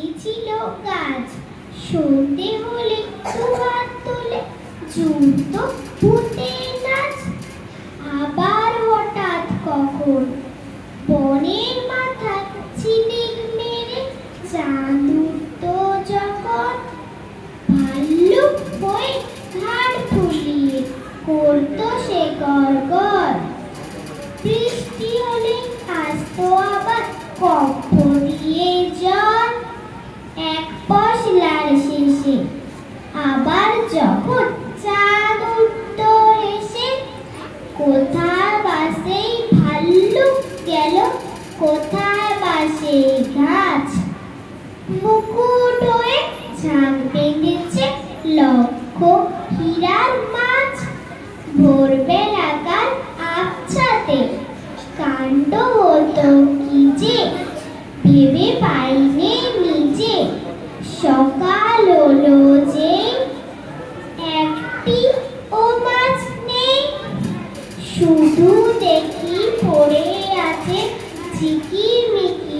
নিচে ছিল গাছ। সন্ধে হলে দুহাত তুলে জুড়তো ভূতের নাচ। আবার হঠাৎ কখন বনের মাথায় ঝিলিক মেরে চাঁদ উঠতো যখন, ভাল্লুক হয়ে ঘাড় ফুলিয়ে করতো সে গড়গড়। বৃষ্টি হলে আসতো আবার কক্ষ দিয়ে জল, এক পশলার শেষে আবার যখন চাঁদ উঠতো এসে। কোথায় বা সেই ভাল্লুক গেল, কোথায় বা সেই গাছ, মুকুট হয়ে ঝাঁক বেঁধেছে লক্ষ হীরার মাছ। ভোরবেলাকার আবছাতে কাণ্ড হতো কি যে, ভেবে পাইনে নিজে। সকাল হলো যে একটি ও মাছ নেই, শুধু দেখি পড়ে আছে ঝিকিমিকি